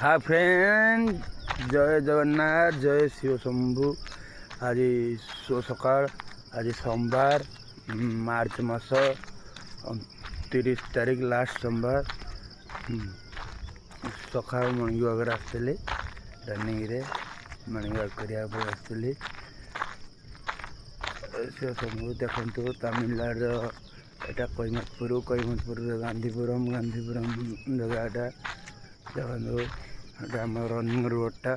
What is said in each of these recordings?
Hi friend, जय जगन्नाथ, जय शिव शंभु। आज शुभ सकाळ, आज सोमवार मार्च मास 30 तारीख लास्ट सोमवार। सका मॉर्निंग वॉक आसते रनिंग रे मॉर्निंग वॉक करने आसते शिव शंभु। देखो तमिलनाडु एटा कोयमतपुर गांधीपुरम जगह देखो आम रनिंग रोडटा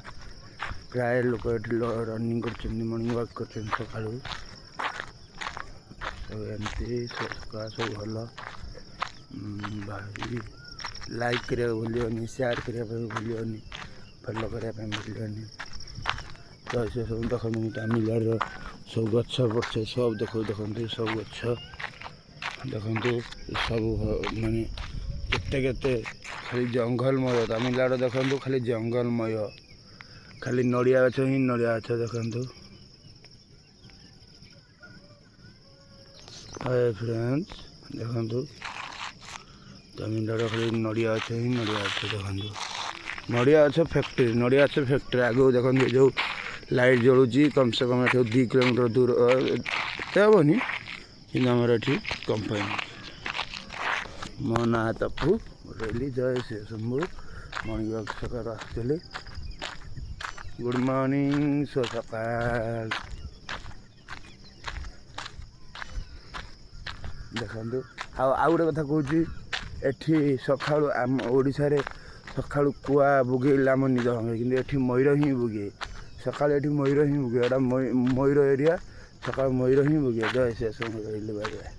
प्राय लोक रनिंग कर मॉर्निंग वॉक कर सका सब एमती सब भल भाई लाइक करा भूलियोनी, शेयर करने भूलियोनी, फॉलो करने भूलियोनी। तो ऐसे सब देखो तमिलनाडु सब गछ पड़े सब देखो सब गछ देखु सब माने केते खाली जंगलमय। तमिलनाडु देखो खाली जंगलमय, खाली नड़िया गछ ही नड़िया गछ देखु। हाय फ्रेंड्स, देखु तमिलनाडु खाली नड़िया गछ ही नड़िया गछ देखु। नड़िया गछ फैक्ट्री, नड़िया गछ फैक्ट्री आगे देखो जो लाइट जलुची कम से कम 2 किलोमीटर दूर हेनी कि ये कंपनी। मो ना तपु रही जय शिव शंभु। मॉर्निंग वॉक सकाल आसते। गुड मॉर्निंग शुभ सकाल। देखु आउ गोटे कथा कहूँ, एठी सकाळु आम ओडिशा रे सकाळु कुआ बुगेला आम निज भांगे, किंतु एठी मयूर ही बुगे सकाळ। एठी मयूर ही बुगे, एटा मयूर एरिया, सकाळ मयूर ही बुगे। जय शिव शंभु।